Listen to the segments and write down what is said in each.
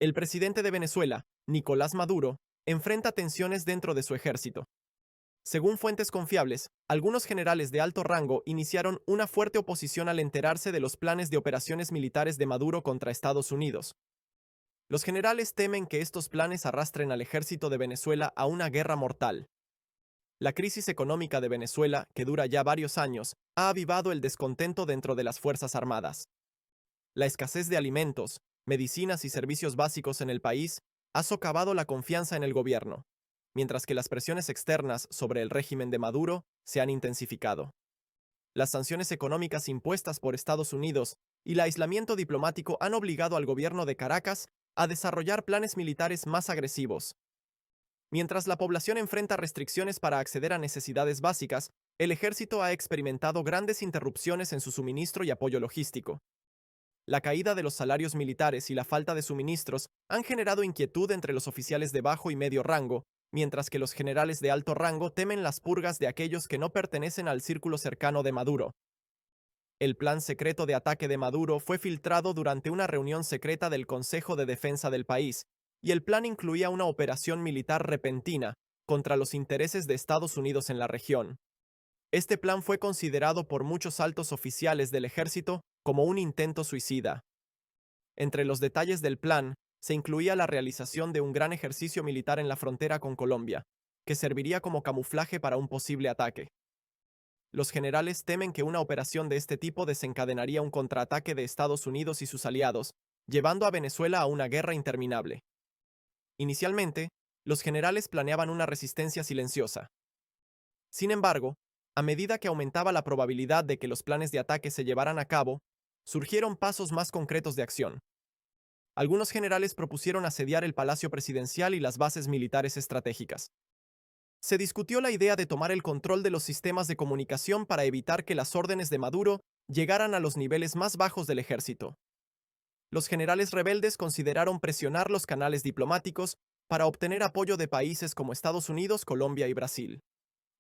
El presidente de Venezuela, Nicolás Maduro, enfrenta tensiones dentro de su ejército. Según fuentes confiables, algunos generales de alto rango iniciaron una fuerte oposición al enterarse de los planes de operaciones militares de Maduro contra Estados Unidos. Los generales temen que estos planes arrastren al ejército de Venezuela a una guerra mortal. La crisis económica de Venezuela, que dura ya varios años, ha avivado el descontento dentro de las Fuerzas Armadas. La escasez de alimentos, medicinas y servicios básicos en el país ha socavado la confianza en el gobierno, mientras que las presiones externas sobre el régimen de Maduro se han intensificado. Las sanciones económicas impuestas por Estados Unidos y el aislamiento diplomático han obligado al gobierno de Caracas a desarrollar planes militares más agresivos. Mientras la población enfrenta restricciones para acceder a necesidades básicas, el ejército ha experimentado grandes interrupciones en su suministro y apoyo logístico. La caída de los salarios militares y la falta de suministros han generado inquietud entre los oficiales de bajo y medio rango, mientras que los generales de alto rango temen las purgas de aquellos que no pertenecen al círculo cercano de Maduro. El plan secreto de ataque de Maduro fue filtrado durante una reunión secreta del Consejo de Defensa del país, y el plan incluía una operación militar repentina contra los intereses de Estados Unidos en la región. Este plan fue considerado por muchos altos oficiales del ejército como un intento suicida. Entre los detalles del plan se incluía la realización de un gran ejercicio militar en la frontera con Colombia, que serviría como camuflaje para un posible ataque. Los generales temen que una operación de este tipo desencadenaría un contraataque de Estados Unidos y sus aliados, llevando a Venezuela a una guerra interminable. Inicialmente, los generales planeaban una resistencia silenciosa. Sin embargo, a medida que aumentaba la probabilidad de que los planes de ataque se llevaran a cabo, surgieron pasos más concretos de acción. Algunos generales propusieron asediar el Palacio Presidencial y las bases militares estratégicas. Se discutió la idea de tomar el control de los sistemas de comunicación para evitar que las órdenes de Maduro llegaran a los niveles más bajos del ejército. Los generales rebeldes consideraron presionar los canales diplomáticos para obtener apoyo de países como Estados Unidos, Colombia y Brasil.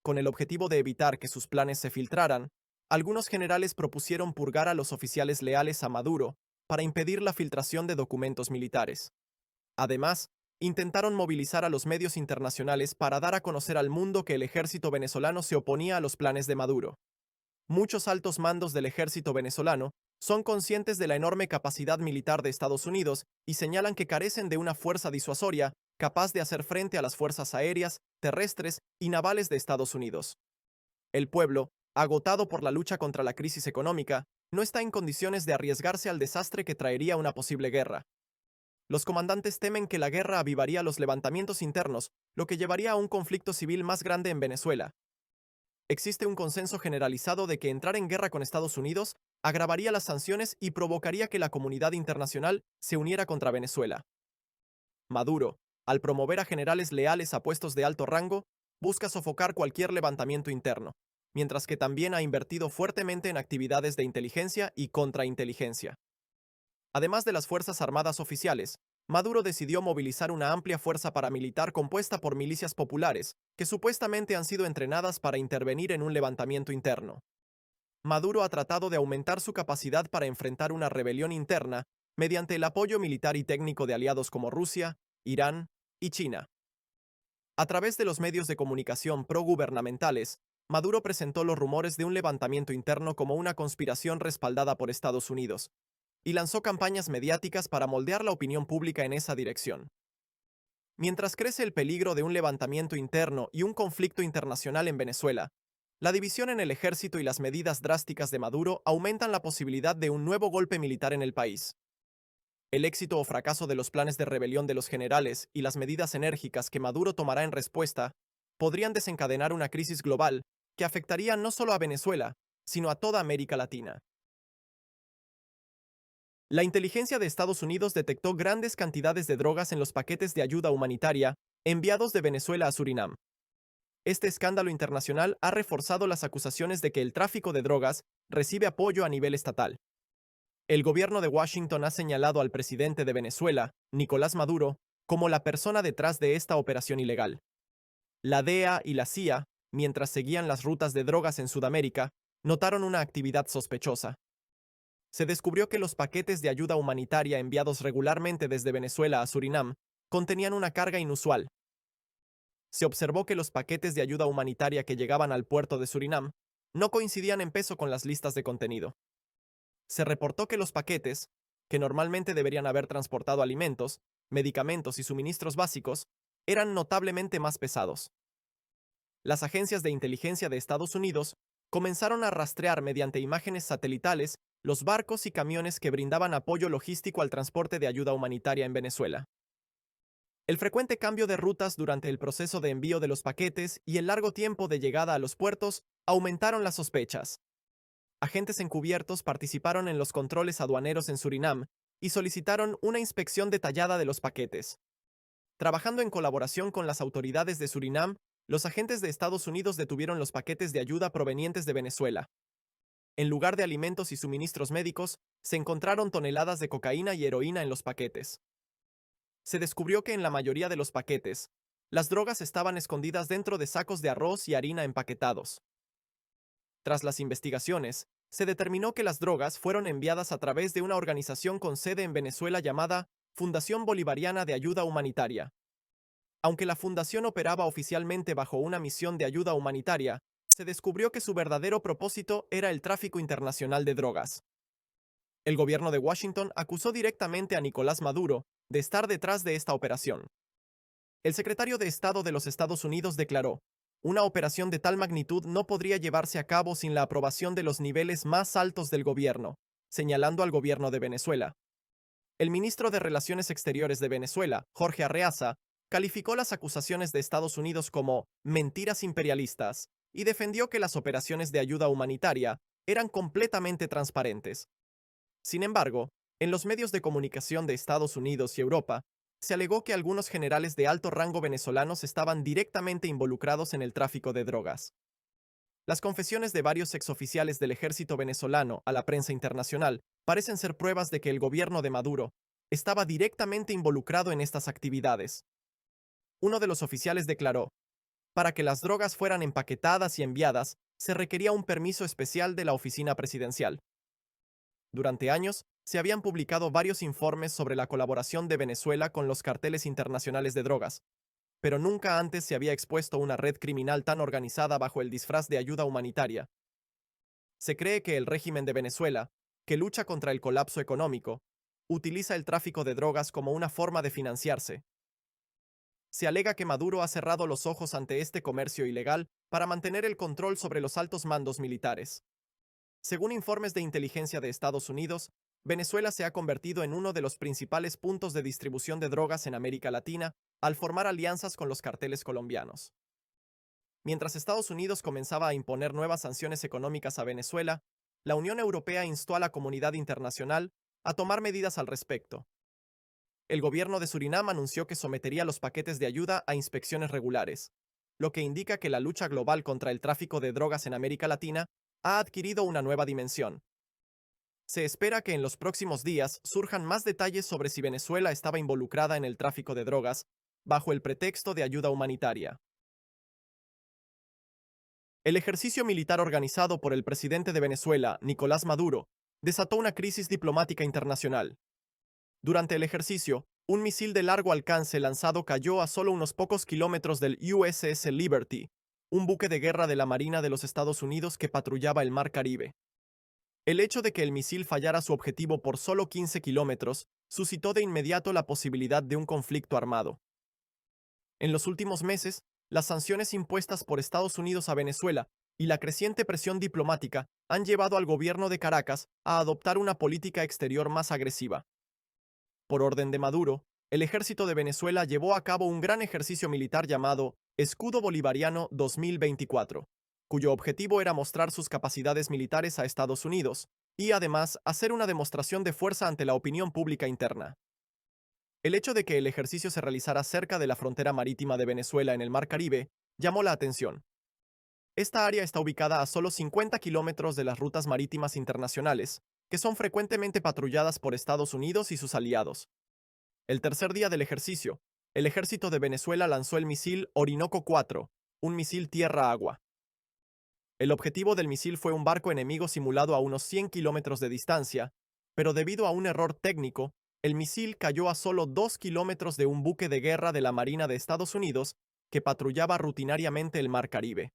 Con el objetivo de evitar que sus planes se filtraran, algunos generales propusieron purgar a los oficiales leales a Maduro para impedir la filtración de documentos militares. Además, intentaron movilizar a los medios internacionales para dar a conocer al mundo que el ejército venezolano se oponía a los planes de Maduro. Muchos altos mandos del ejército venezolano son conscientes de la enorme capacidad militar de Estados Unidos y señalan que carecen de una fuerza disuasoria capaz de hacer frente a las fuerzas aéreas, terrestres y navales de Estados Unidos. El pueblo, agotado por la lucha contra la crisis económica, no está en condiciones de arriesgarse al desastre que traería una posible guerra. Los comandantes temen que la guerra avivaría los levantamientos internos, lo que llevaría a un conflicto civil más grande en Venezuela. Existe un consenso generalizado de que entrar en guerra con Estados Unidos agravaría las sanciones y provocaría que la comunidad internacional se uniera contra Venezuela. Maduro, al promover a generales leales a puestos de alto rango, busca sofocar cualquier levantamiento interno, mientras que también ha invertido fuertemente en actividades de inteligencia y contrainteligencia. Además de las Fuerzas Armadas oficiales, Maduro decidió movilizar una amplia fuerza paramilitar compuesta por milicias populares, que supuestamente han sido entrenadas para intervenir en un levantamiento interno. Maduro ha tratado de aumentar su capacidad para enfrentar una rebelión interna mediante el apoyo militar y técnico de aliados como Rusia, Irán y China. A través de los medios de comunicación progubernamentales, Maduro presentó los rumores de un levantamiento interno como una conspiración respaldada por Estados Unidos, y lanzó campañas mediáticas para moldear la opinión pública en esa dirección. Mientras crece el peligro de un levantamiento interno y un conflicto internacional en Venezuela, la división en el ejército y las medidas drásticas de Maduro aumentan la posibilidad de un nuevo golpe militar en el país. El éxito o fracaso de los planes de rebelión de los generales y las medidas enérgicas que Maduro tomará en respuesta podrían desencadenar una crisis global que afectaría no solo a Venezuela, sino a toda América Latina. La inteligencia de Estados Unidos detectó grandes cantidades de drogas en los paquetes de ayuda humanitaria enviados de Venezuela a Surinam. Este escándalo internacional ha reforzado las acusaciones de que el tráfico de drogas recibe apoyo a nivel estatal. El gobierno de Washington ha señalado al presidente de Venezuela, Nicolás Maduro, como la persona detrás de esta operación ilegal. La DEA y la CIA, mientras seguían las rutas de drogas en Sudamérica, notaron una actividad sospechosa. se descubrió que los paquetes de ayuda humanitaria enviados regularmente desde Venezuela a Surinam contenían una carga inusual. Se observó que los paquetes de ayuda humanitaria que llegaban al puerto de Surinam no coincidían en peso con las listas de contenido. Se reportó que los paquetes, que normalmente deberían haber transportado alimentos, medicamentos y suministros básicos, eran notablemente más pesados. Las agencias de inteligencia de Estados Unidos comenzaron a rastrear mediante imágenes satelitales los barcos y camiones que brindaban apoyo logístico al transporte de ayuda humanitaria en Venezuela. El frecuente cambio de rutas durante el proceso de envío de los paquetes y el largo tiempo de llegada a los puertos aumentaron las sospechas. Agentes encubiertos participaron en los controles aduaneros en Surinam y solicitaron una inspección detallada de los paquetes. Trabajando en colaboración con las autoridades de Surinam, los agentes de Estados Unidos detuvieron los paquetes de ayuda provenientes de Venezuela. En lugar de alimentos y suministros médicos, se encontraron toneladas de cocaína y heroína en los paquetes. Se descubrió que en la mayoría de los paquetes, las drogas estaban escondidas dentro de sacos de arroz y harina empaquetados. Tras las investigaciones, se determinó que las drogas fueron enviadas a través de una organización con sede en Venezuela llamada Fundación Bolivariana de Ayuda Humanitaria. Aunque la fundación operaba oficialmente bajo una misión de ayuda humanitaria, se descubrió que su verdadero propósito era el tráfico internacional de drogas. El gobierno de Washington acusó directamente a Nicolás Maduro de estar detrás de esta operación. El secretario de Estado de los Estados Unidos declaró: "Una operación de tal magnitud no podría llevarse a cabo sin la aprobación de los niveles más altos del gobierno", señalando al gobierno de Venezuela. El ministro de Relaciones Exteriores de Venezuela, Jorge Arreaza, calificó las acusaciones de Estados Unidos como mentiras imperialistas y defendió que las operaciones de ayuda humanitaria eran completamente transparentes. Sin embargo, en los medios de comunicación de Estados Unidos y Europa, se alegó que algunos generales de alto rango venezolanos estaban directamente involucrados en el tráfico de drogas. Las confesiones de varios exoficiales del ejército venezolano a la prensa internacional parecen ser pruebas de que el gobierno de Maduro estaba directamente involucrado en estas actividades. Uno de los oficiales declaró: "Para que las drogas fueran empaquetadas y enviadas, se requería un permiso especial de la oficina presidencial". Durante años, se habían publicado varios informes sobre la colaboración de Venezuela con los carteles internacionales de drogas, pero nunca antes se había expuesto una red criminal tan organizada bajo el disfraz de ayuda humanitaria. Se cree que el régimen de Venezuela, que lucha contra el colapso económico, utiliza el tráfico de drogas como una forma de financiarse. Se alega que Maduro ha cerrado los ojos ante este comercio ilegal para mantener el control sobre los altos mandos militares. Según informes de inteligencia de Estados Unidos, Venezuela se ha convertido en uno de los principales puntos de distribución de drogas en América Latina al formar alianzas con los carteles colombianos. Mientras Estados Unidos comenzaba a imponer nuevas sanciones económicas a Venezuela, la Unión Europea instó a la comunidad internacional a tomar medidas al respecto. El gobierno de Surinam anunció que sometería los paquetes de ayuda a inspecciones regulares, lo que indica que la lucha global contra el tráfico de drogas en América Latina ha adquirido una nueva dimensión. Se espera que en los próximos días surjan más detalles sobre si Venezuela estaba involucrada en el tráfico de drogas bajo el pretexto de ayuda humanitaria. El ejercicio militar organizado por el presidente de Venezuela, Nicolás Maduro, desató una crisis diplomática internacional. Durante el ejercicio, un misil de largo alcance lanzado cayó a solo unos pocos kilómetros del USS Liberty, un buque de guerra de la Marina de los Estados Unidos que patrullaba el Mar Caribe. El hecho de que el misil fallara su objetivo por solo 15 kilómetros suscitó de inmediato la posibilidad de un conflicto armado. En los últimos meses, las sanciones impuestas por Estados Unidos a Venezuela y la creciente presión diplomática han llevado al gobierno de Caracas a adoptar una política exterior más agresiva. Por orden de Maduro, el ejército de Venezuela llevó a cabo un gran ejercicio militar llamado Escudo Bolivariano 2024, cuyo objetivo era mostrar sus capacidades militares a Estados Unidos y además hacer una demostración de fuerza ante la opinión pública interna. El hecho de que el ejercicio se realizara cerca de la frontera marítima de Venezuela en el Mar Caribe llamó la atención. Esta área está ubicada a solo 50 kilómetros de las rutas marítimas internacionales, que son frecuentemente patrulladas por Estados Unidos y sus aliados. El tercer día del ejercicio, el ejército de Venezuela lanzó el misil Orinoco 4, un misil tierra-agua. El objetivo del misil fue un barco enemigo simulado a unos 100 kilómetros de distancia pero debido a un error técnico, el misil cayó a solo 2 kilómetros de un buque de guerra de la Marina de Estados Unidos que patrullaba rutinariamente el Mar Caribe.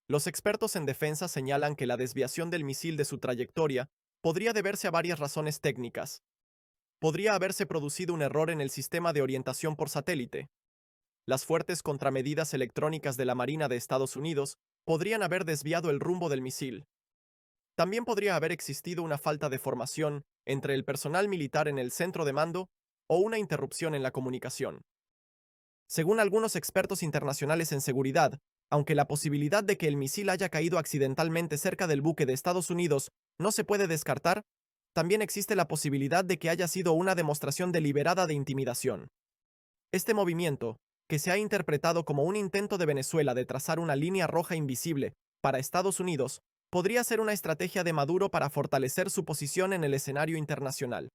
Los expertos en defensa señalan que la desviación del misil de su trayectoria podría deberse a varias razones técnicas. Podría haberse producido un error en el sistema de orientación por satélite. Las fuertes contramedidas electrónicas de la Marina de Estados Unidos podrían haber desviado el rumbo del misil. También podría haber existido una falta de formación entre el personal militar en el centro de mando o una interrupción en la comunicación. Según algunos expertos internacionales en seguridad, aunque la posibilidad de que el misil haya caído accidentalmente cerca del buque de Estados Unidos no se puede descartar, también existe la posibilidad de que haya sido una demostración deliberada de intimidación. Este movimiento, que se ha interpretado como un intento de Venezuela de trazar una línea roja invisible para Estados Unidos, podría ser una estrategia de Maduro para fortalecer su posición en el escenario internacional.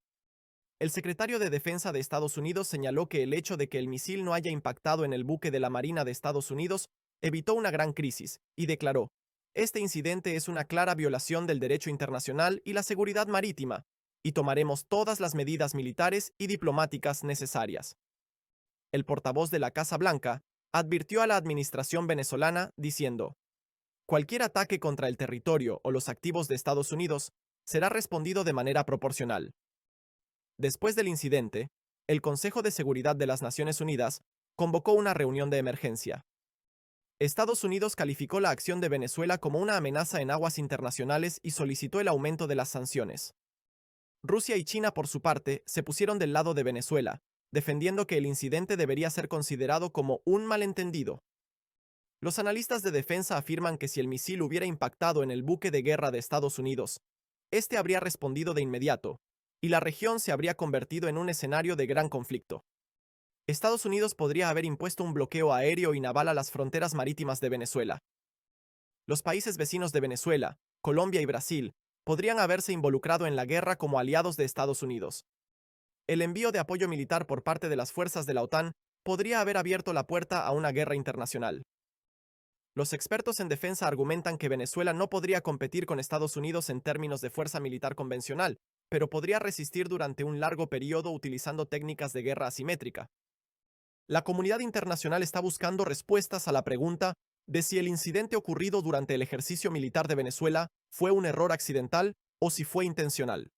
El secretario de Defensa de Estados Unidos señaló que el hecho de que el misil no haya impactado en el buque de la Marina de Estados Unidos evitó una gran crisis, y declaró: "Este incidente es una clara violación del derecho internacional y la seguridad marítima, y tomaremos todas las medidas militares y diplomáticas necesarias". El portavoz de la Casa Blanca advirtió a la administración venezolana diciendo: "Cualquier ataque contra el territorio o los activos de Estados Unidos será respondido de manera proporcional". Después del incidente, el Consejo de Seguridad de las Naciones Unidas convocó una reunión de emergencia. Estados Unidos calificó la acción de Venezuela como una amenaza en aguas internacionales y solicitó el aumento de las sanciones. Rusia y China, por su parte, se pusieron del lado de Venezuela, defendiendo que el incidente debería ser considerado como un malentendido. Los analistas de defensa afirman que si el misil hubiera impactado en el buque de guerra de Estados Unidos, este habría respondido de inmediato, y la región se habría convertido en un escenario de gran conflicto. Estados Unidos podría haber impuesto un bloqueo aéreo y naval a las fronteras marítimas de Venezuela. Los países vecinos de Venezuela, Colombia y Brasil, podrían haberse involucrado en la guerra como aliados de Estados Unidos. El envío de apoyo militar por parte de las fuerzas de la OTAN podría haber abierto la puerta a una guerra internacional. Los expertos en defensa argumentan que Venezuela no podría competir con Estados Unidos en términos de fuerza militar convencional, pero podría resistir durante un largo periodo utilizando técnicas de guerra asimétrica. La comunidad internacional está buscando respuestas a la pregunta de si el incidente ocurrido durante el ejercicio militar de Venezuela fue un error accidental o si fue intencional.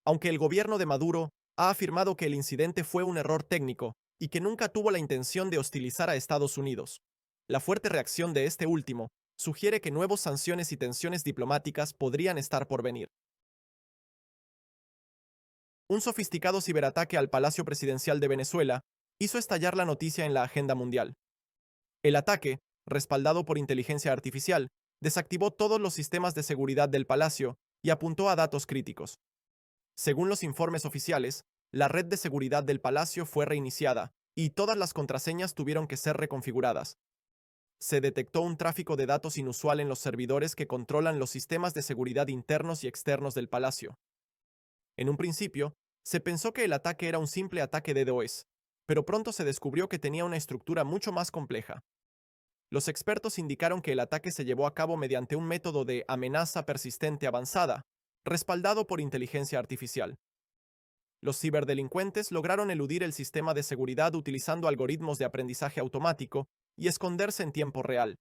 Aunque el gobierno de Maduro ha afirmado que el incidente fue un error técnico y que nunca tuvo la intención de hostilizar a Estados Unidos, la fuerte reacción de este último sugiere que nuevas sanciones y tensiones diplomáticas podrían estar por venir. Un sofisticado ciberataque al Palacio Presidencial de Venezuela hizo estallar la noticia en la agenda mundial. El ataque, respaldado por inteligencia artificial, desactivó todos los sistemas de seguridad del palacio y apuntó a datos críticos. Según los informes oficiales, la red de seguridad del palacio fue reiniciada y todas las contraseñas tuvieron que ser reconfiguradas. Se detectó un tráfico de datos inusual en los servidores que controlan los sistemas de seguridad internos y externos del palacio. En un principio, se pensó que el ataque era un simple ataque de DOS, pero pronto se descubrió que tenía una estructura mucho más compleja. Los expertos indicaron que el ataque se llevó a cabo mediante un método de amenaza persistente avanzada, respaldado por inteligencia artificial. Los ciberdelincuentes lograron eludir el sistema de seguridad utilizando algoritmos de aprendizaje automático y esconderse en tiempo real.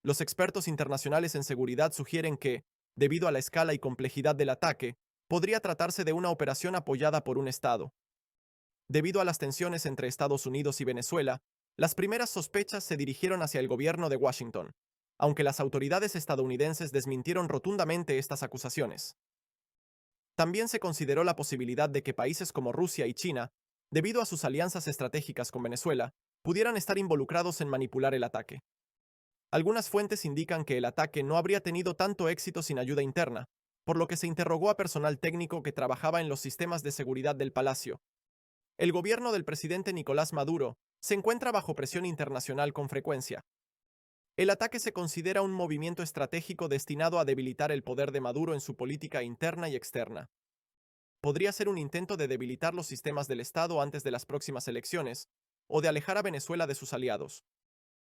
Los expertos internacionales en seguridad sugieren que, debido a la escala y complejidad del ataque, podría tratarse de una operación apoyada por un Estado. Debido a las tensiones entre Estados Unidos y Venezuela, las primeras sospechas se dirigieron hacia el gobierno de Washington, aunque las autoridades estadounidenses desmintieron rotundamente estas acusaciones. También se consideró la posibilidad de que países como Rusia y China, debido a sus alianzas estratégicas con Venezuela, pudieran estar involucrados en manipular el ataque. Algunas fuentes indican que el ataque no habría tenido tanto éxito sin ayuda interna, por lo que se interrogó a personal técnico que trabajaba en los sistemas de seguridad del palacio. El gobierno del presidente Nicolás Maduro se encuentra bajo presión internacional con frecuencia. El ataque se considera un movimiento estratégico destinado a debilitar el poder de Maduro en su política interna y externa. Podría ser un intento de debilitar los sistemas del Estado antes de las próximas elecciones, o de alejar a Venezuela de sus aliados.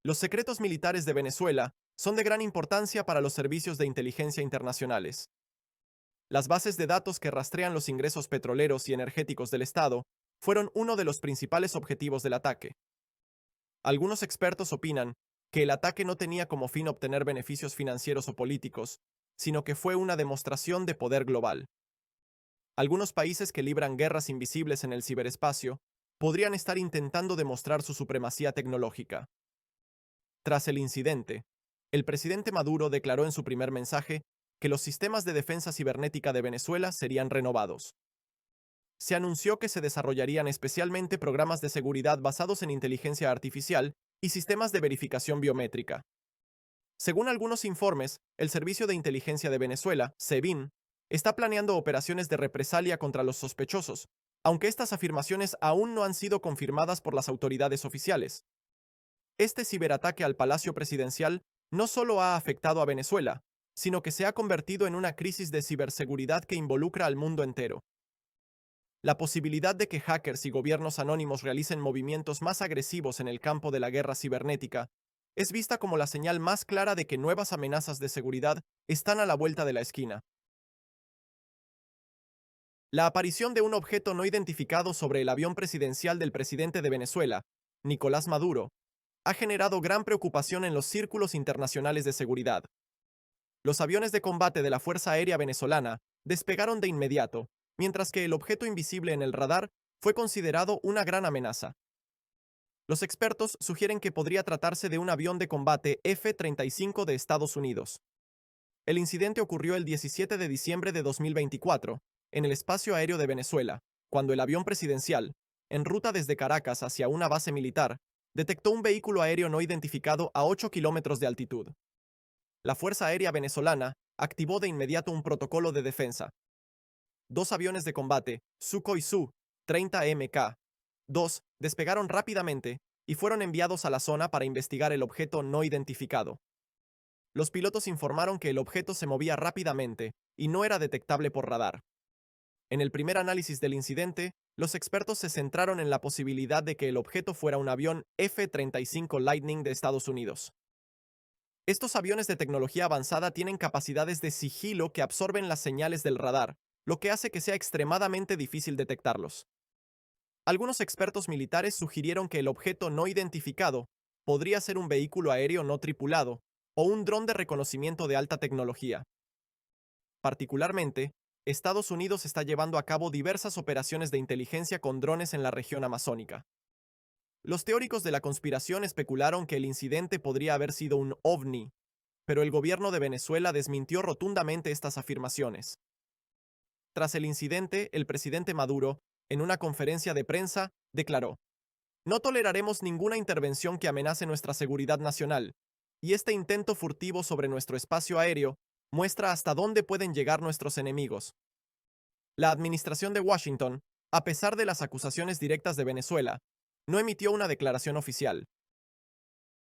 Los secretos militares de Venezuela son de gran importancia para los servicios de inteligencia internacionales. Las bases de datos que rastrean los ingresos petroleros y energéticos del Estado fueron uno de los principales objetivos del ataque. Algunos expertos opinan que el ataque no tenía como fin obtener beneficios financieros o políticos, sino que fue una demostración de poder global. Algunos países que libran guerras invisibles en el ciberespacio podrían estar intentando demostrar su supremacía tecnológica. Tras el incidente, el presidente Maduro declaró en su primer mensaje que los sistemas de defensa cibernética de Venezuela serían renovados. Se anunció que se desarrollarían especialmente programas de seguridad basados en inteligencia artificial y sistemas de verificación biométrica. Según algunos informes, el Servicio de Inteligencia de Venezuela, SEBIN, está planeando operaciones de represalia contra los sospechosos, aunque estas afirmaciones aún no han sido confirmadas por las autoridades oficiales. Este ciberataque al Palacio Presidencial no solo ha afectado a Venezuela, sino que se ha convertido en una crisis de ciberseguridad que involucra al mundo entero. La posibilidad de que hackers y gobiernos anónimos realicen movimientos más agresivos en el campo de la guerra cibernética es vista como la señal más clara de que nuevas amenazas de seguridad están a la vuelta de la esquina. La aparición de un objeto no identificado sobre el avión presidencial del presidente de Venezuela, Nicolás Maduro, ha generado gran preocupación en los círculos internacionales de seguridad. Los aviones de combate de la Fuerza Aérea Venezolana despegaron de inmediato, mientras que el objeto invisible en el radar fue considerado una gran amenaza. Los expertos sugieren que podría tratarse de un avión de combate F-35 de Estados Unidos. El incidente ocurrió el 17 de diciembre de 2024, en el espacio aéreo de Venezuela, cuando el avión presidencial, en ruta desde Caracas hacia una base militar, detectó un vehículo aéreo no identificado a 8 kilómetros de altitud. La Fuerza Aérea Venezolana activó de inmediato un protocolo de defensa. Dos aviones de combate, Sukhoi Su-30MK-2, despegaron rápidamente y fueron enviados a la zona para investigar el objeto no identificado. Los pilotos informaron que el objeto se movía rápidamente y no era detectable por radar. En el primer análisis del incidente, los expertos se centraron en la posibilidad de que el objeto fuera un avión F-35 Lightning de Estados Unidos. Estos aviones de tecnología avanzada tienen capacidades de sigilo que absorben las señales del radar, lo que hace que sea extremadamente difícil detectarlos. Algunos expertos militares sugirieron que el objeto no identificado podría ser un vehículo aéreo no tripulado o un dron de reconocimiento de alta tecnología. Particularmente, Estados Unidos está llevando a cabo diversas operaciones de inteligencia con drones en la región amazónica. Los teóricos de la conspiración especularon que el incidente podría haber sido un ovni, pero el gobierno de Venezuela desmintió rotundamente estas afirmaciones. Tras el incidente, el presidente Maduro, en una conferencia de prensa, declaró: "No toleraremos ninguna intervención que amenace nuestra seguridad nacional, y este intento furtivo sobre nuestro espacio aéreo muestra hasta dónde pueden llegar nuestros enemigos". La administración de Washington, a pesar de las acusaciones directas de Venezuela, no emitió una declaración oficial.